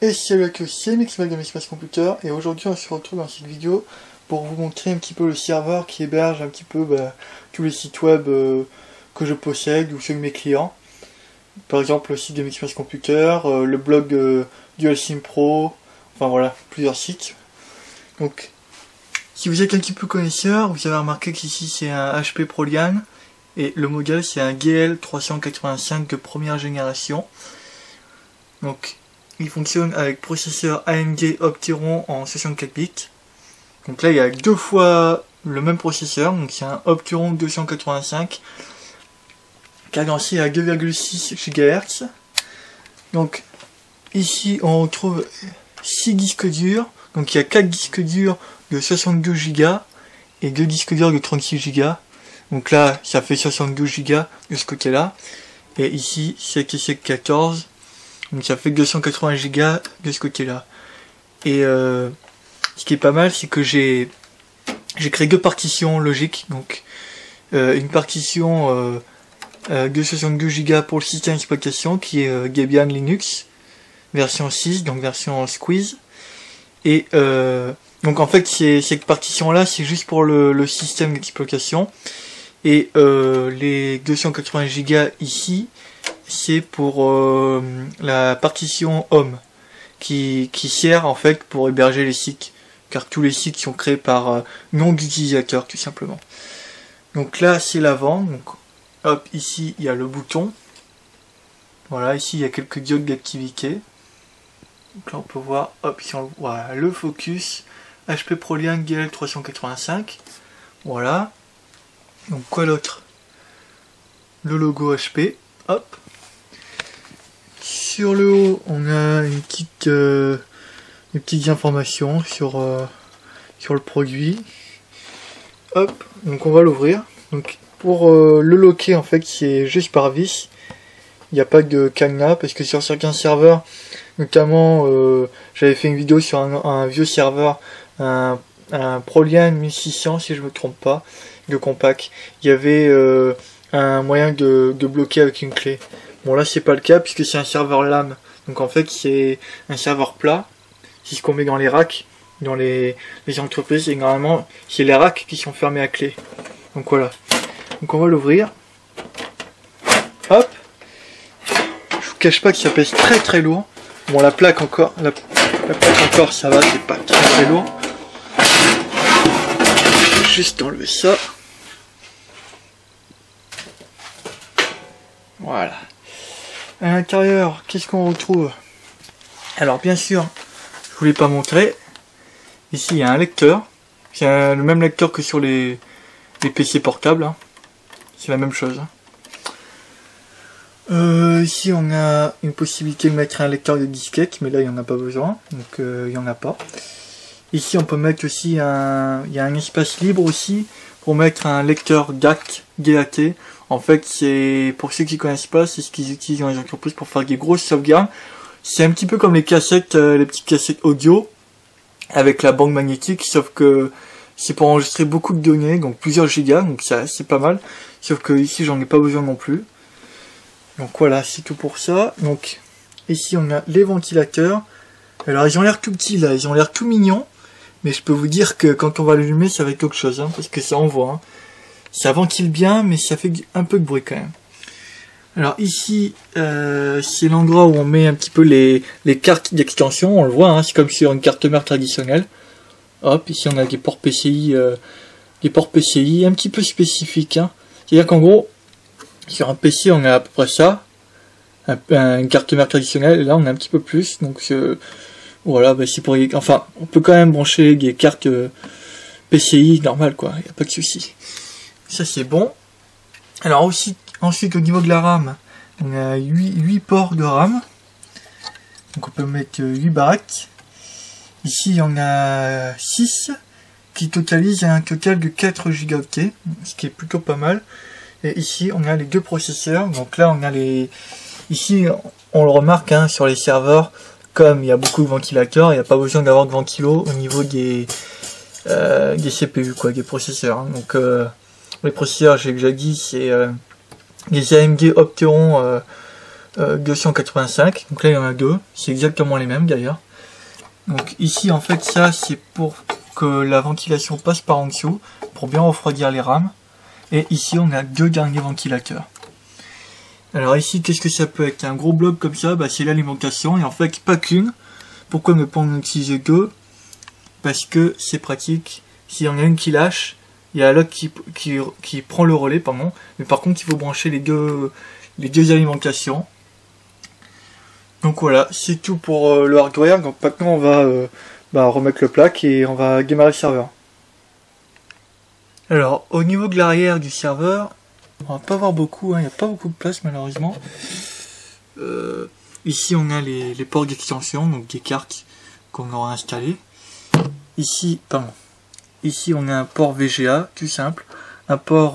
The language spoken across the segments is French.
Et salut à tous, c'est Mixmac de Mixmac Computer, et aujourd'hui on se retrouve dans cette vidéo pour vous montrer un petit peu le serveur qui héberge un petit peu tous les sites web que je possède ou ceux de mes clients. Par exemple le site de Mixmac Computer, le blog DualSim Pro, enfin voilà, plusieurs sites. Donc, si vous êtes un petit peu connaisseur, vous avez remarqué qu'ici c'est un HP ProLiant, et le modèle c'est un GL385 de première génération. Donc, il fonctionne avec processeur AMD Opteron en 64 bits. Donc là, il y a deux fois le même processeur. Donc c'est un Opteron 285 cadencé à 2,6 GHz. Donc ici, on retrouve 6 disques durs. Donc il y a 4 disques durs de 62 Go et 2 disques durs de 36 Go. Donc là, ça fait 62 Go de ce côté-là. Et ici, c'est 14. Donc ça fait 280 Go de ce côté-là. Et ce qui est pas mal, c'est que j'ai créé deux partitions logiques. Donc une partition de 62 Go pour le système d'exploitation qui est Debian Linux version 6, donc version squeeze. Et donc en fait cette partition-là, c'est juste pour le système d'exploitation. Et les 280 Go ici, c'est pour la partition Home qui sert en fait pour héberger les sites, car tous les sites sont créés par nom d'utilisateur tout simplement. Donc là c'est l'avant, donc hop, ici il y a le bouton, voilà, ici il y a quelques diodes d'activité. Donc là on peut voir, hop, ici on voit le focus HP ProLiant GL385, voilà. Donc quoi d'autre? Le logo HP, hop. Sur le haut, on a une petite, des petites informations sur le produit. Hop, donc on va l'ouvrir. Donc pour le loquer, en fait, c'est juste par vis. Il n'y a pas de cadenas parce que sur certains serveurs, notamment, j'avais fait une vidéo sur un vieux serveur, un ProLiant 1600 si je me trompe pas, de compact. Il y avait un moyen de bloquer avec une clé. Bon là c'est pas le cas puisque c'est un serveur LAN, donc en fait c'est un serveur plat, c'est ce qu'on met dans les racks, dans les entreprises, et normalement c'est les racks qui sont fermés à clé. Donc voilà, donc on va l'ouvrir, hop, je vous cache pas que ça pèse très très lourd. Bon la plaque encore, la plaque encore ça va, c'est pas très très lourd. Je vais juste enlever ça. Voilà. À l'intérieur, qu'est-ce qu'on retrouve? Alors bien sûr, je voulais pas montrer. Ici il y a un lecteur. C'est le même lecteur que sur les PC portables. Hein. C'est la même chose. Ici on a une possibilité de mettre un lecteur de disquette, mais là il n'y en a pas besoin, donc il n'y en a pas. Ici on peut mettre aussi il y a un espace libre aussi pour mettre un lecteur DAT. En fait, c'est pour ceux qui connaissent pas, c'est ce qu'ils utilisent dans les entreprises pour faire des grosses sauvegardes. C'est un petit peu comme les cassettes, les petites cassettes audio avec la bande magnétique, sauf que c'est pour enregistrer beaucoup de données, donc plusieurs gigas, donc ça c'est pas mal. Sauf que ici j'en ai pas besoin non plus. Donc voilà, c'est tout pour ça. Donc ici on a les ventilateurs. Alors ils ont l'air tout petits là, ils ont l'air tout mignons, mais je peux vous dire que quand on va l'allumer, ça va être quelque chose, hein, parce que ça envoie. Hein. Ça ventile bien, mais ça fait un peu de bruit quand même. Alors ici, c'est l'endroit où on met un petit peu les cartes d'extension. On le voit, hein, c'est comme sur une carte mère traditionnelle. Hop, ici on a des ports PCI, un petit peu spécifiques. Hein. C'est-à-dire qu'en gros, sur un PC, on a à peu près ça, une carte mère traditionnelle. Et là, on a un petit peu plus. Donc voilà, bah, c'est pour, enfin, on peut quand même brancher des cartes PCI normales, quoi. Il n'y a pas de souci. Ça c'est bon. Alors ensuite au niveau de la RAM, on a 8 ports de RAM. Donc on peut mettre 8 baraques. Ici on a 6 qui totalisent un total de 4 Go, ce qui est plutôt pas mal. Et ici on a les deux processeurs. Donc là on a les... Ici on le remarque, hein, sur les serveurs, comme il y a beaucoup de ventilateurs, il n'y a pas besoin d'avoir de ventilo au niveau des CPU, quoi, des processeurs. Hein. Donc les processeurs, j'ai déjà dit, c'est les AMD Opteron 285. Donc là il y en a deux, c'est exactement les mêmes d'ailleurs. Donc ici en fait ça c'est pour que la ventilation passe par en dessous, pour bien refroidir les rames. Et ici on a deux derniers ventilateurs. Alors ici qu'est-ce que ça peut être? Un gros bloc comme ça, bah, c'est l'alimentation, et en fait pas qu'une. Pourquoi ne pas en utiliser deux? Parce que c'est pratique, s'il y en a une qui lâche, il y a l'autre qui prend le relais, pardon. Mais par contre il faut brancher les deux alimentations. Donc voilà, c'est tout pour le hardware. Donc maintenant on va remettre le plaque et on va démarrer le serveur. Alors au niveau de l'arrière du serveur, on va pas voir beaucoup, hein, il n'y a pas beaucoup de place malheureusement. Ici on a les ports d'extension, donc des cartes qu'on aura installées. Ici on a un port VGA, tout simple, un port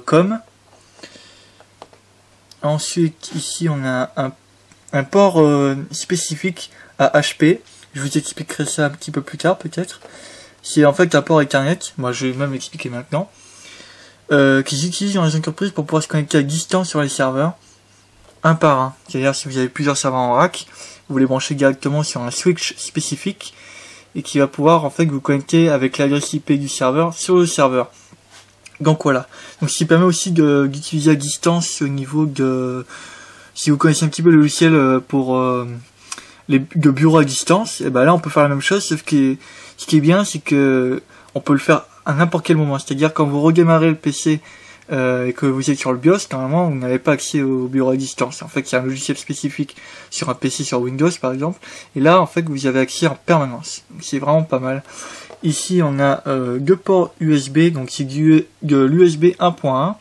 COM. Ensuite ici on a un port spécifique à HP. Je vous expliquerai ça un petit peu plus tard peut-être. C'est en fait un port Ethernet, moi je vais même expliquer maintenant, qu'ils utilisent dans les entreprises pour pouvoir se connecter à distance sur les serveurs, un par un. C'est-à-dire si vous avez plusieurs serveurs en rack, vous les branchez directement sur un switch spécifique et qui va pouvoir en fait vous connecter avec l'adresse IP du serveur sur le serveur. Donc voilà. Donc ce qui permet aussi d'utiliser à distance au niveau de... Si vous connaissez un petit peu le logiciel pour de bureau à distance, et ben là on peut faire la même chose, sauf que ce qui est bien c'est que on peut le faire à n'importe quel moment. C'est-à-dire quand vous redémarrez le PC et que vous êtes sur le BIOS, normalement vous n'avez pas accès au bureau à distance. En fait il y a un logiciel spécifique sur un PC sur Windows par exemple, et là en fait vous avez accès en permanence. C'est vraiment pas mal. Ici on a deux ports USB, donc c'est de l'USB 1.1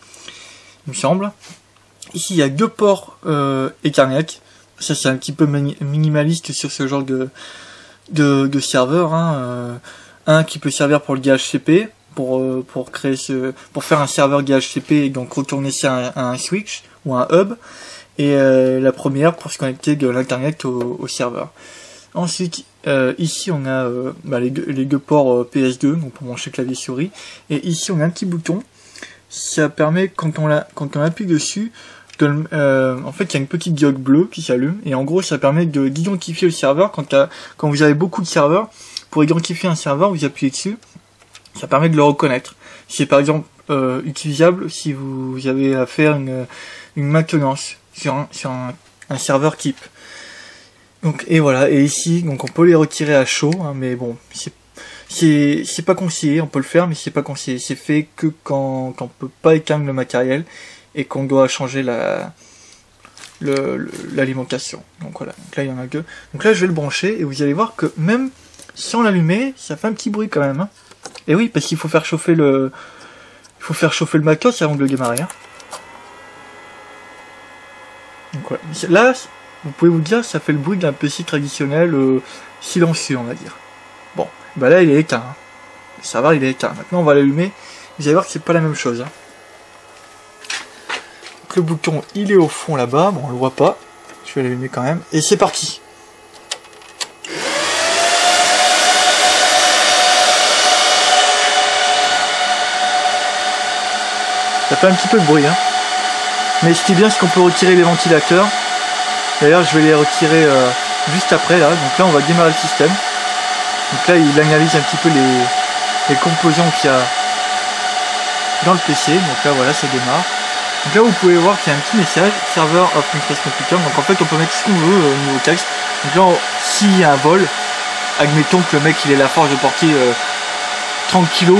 il me semble. Ici il y a deux ports Ethernet. Ça c'est un petit peu minimaliste sur ce genre de serveur, hein. Un qui peut servir pour le DHCP, pour faire un serveur DHCP et donc retourner ça à un switch ou un hub, et la première pour se connecter de l'internet au serveur. Ensuite ici on a les deux ports PS2, donc pour brancher clavier souris, et ici on a un petit bouton. Ça permet quand on appuie dessus en fait il y a une petite diode bleue qui s'allume, et en gros ça permet d'identifier le serveur quand vous avez beaucoup de serveurs. Pour identifier un serveur, vous appuyez dessus, ça permet de le reconnaître. C'est par exemple utilisable si vous avez à faire une maintenance sur un serveur type. Donc et voilà, et ici donc on peut les retirer à chaud, hein, mais bon c'est pas conseillé. On peut le faire mais c'est pas conseillé, c'est fait que quand on peut pas éteindre le matériel et qu'on doit changer l'alimentation. Donc voilà, donc là il y en a deux. Donc là je vais le brancher et vous allez voir que même sans l'allumer, ça fait un petit bruit quand même, hein. Et oui, parce qu'il faut faire chauffer le matos avant de le démarrer, hein. Donc voilà. Là, vous pouvez vous dire, ça fait le bruit d'un PC traditionnel silencieux, on va dire. Bon, bah là il est éteint, hein. Le serveur il est éteint. Maintenant on va l'allumer. Vous allez voir que c'est pas la même chose, hein. Le bouton il est au fond là-bas, bon on le voit pas, je vais l'allumer quand même, et c'est parti. Ça fait un petit peu de bruit, hein. Mais ce qui est bien c'est qu'on peut retirer les ventilateurs. D'ailleurs je vais les retirer juste après là, donc là on va démarrer le système. Donc là il analyse un petit peu les composants qu'il y a dans le PC, donc là voilà ça démarre. Donc là vous pouvez voir qu'il y a un petit message, serveur of Interest Computer, donc en fait on peut mettre ce qu'on veut au niveau texte. Donc là s'il y a un vol, admettons que le mec il ait la force de porter 30 kg,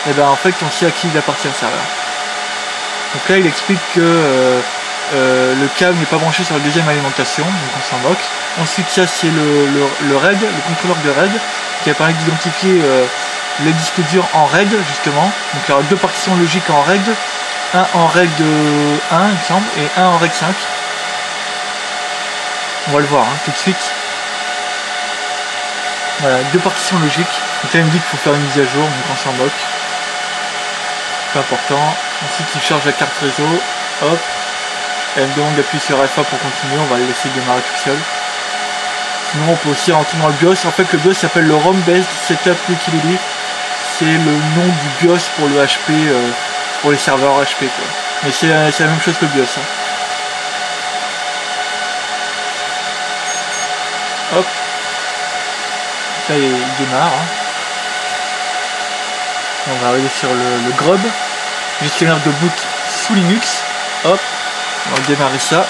et ben en fait on sait à qui il appartient le serveur. Donc là il explique que le câble n'est pas branché sur la deuxième alimentation, donc on s'en moque. Ensuite ça c'est le RAID, le contrôleur de RAID, qui permet d'identifier le disque dur en RAID justement. Donc il y aura deux partitions logiques en RAID. Un en RAID 1 il me semble et un en RAID 5. On va le voir hein, tout de suite. Voilà, deux partitions logiques. Donc là il me dit qu'il faut faire une mise à jour, donc on s'en moque. C'est important. Ensuite il charge la carte réseau. Hop. Elle me demande d'appuyer sur FA pour continuer, on va le laisser démarrer tout seul. Sinon on peut aussi rentrer dans le BIOS. En fait le BIOS s'appelle le ROM Based Setup Utility. C'est le nom du BIOS pour le HP. Pour les serveurs HP quoi. Mais c'est la même chose que le BIOS, hein. Hop. Là il démarre. Hein. On va arriver sur le grub. Gestionnaire de boot sous Linux. Hop. On va démarrer ça.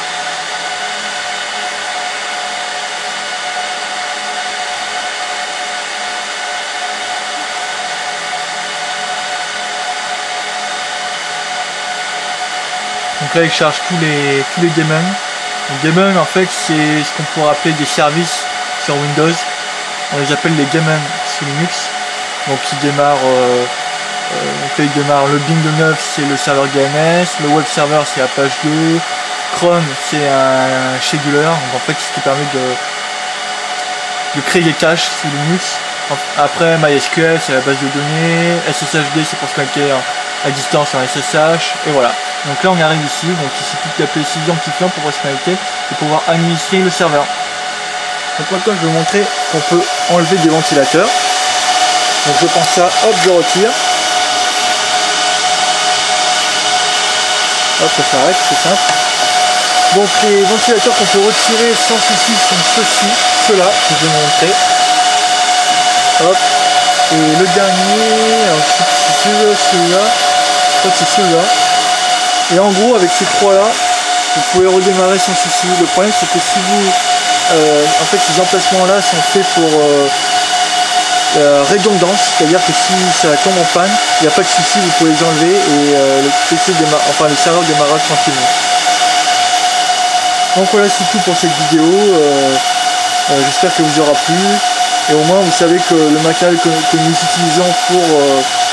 Donc là il charge tous les daemons. Les daemons en fait c'est ce qu'on pourrait appeler des services sur Windows. On les appelle les daemons sous Linux. Donc il démarre, il démarre le Bing 9 c'est le serveur DNS, le web server c'est Apache 2, Chrome c'est un scheduler, donc en fait ce qui permet de créer des tâches sous Linux. Après MySQL c'est la base de données, SSHD c'est pour se connecter à distance en SSH, et voilà. Donc là on arrive ici, donc ici toute la PC identifiant pour pouvoir se connecter et pouvoir administrer le serveur. Donc maintenant je vais vous montrer qu'on peut enlever des ventilateurs. Donc je prends ça, hop je retire. Hop ça s'arrête, c'est simple. Donc les ventilateurs qu'on peut retirer sans souci sont ceux-là que je vais vous montrer. Hop. Et le dernier, alors je sais plus si c'est celui-là, je crois que c'est celui-là. Et en gros avec ces trois-là, vous pouvez redémarrer sans souci. Le problème c'est que si vous... en fait ces emplacements-là sont faits pour redondance, c'est-à-dire que si ça tombe en panne, il n'y a pas de souci, vous pouvez les enlever et le PC démarre, enfin le serveur démarrera tranquillement. Donc voilà, c'est tout pour cette vidéo. J'espère qu'elle vous aura plu. Et au moins vous savez que le matériel que nous utilisons pour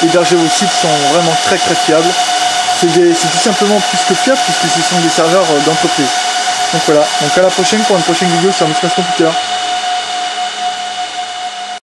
héberger vos sites sont vraiment très fiables. C'est tout simplement plus que fiable puisque ce sont des serveurs d'entreprise. Donc voilà, donc à la prochaine pour une prochaine vidéo sur Microsoft Computer.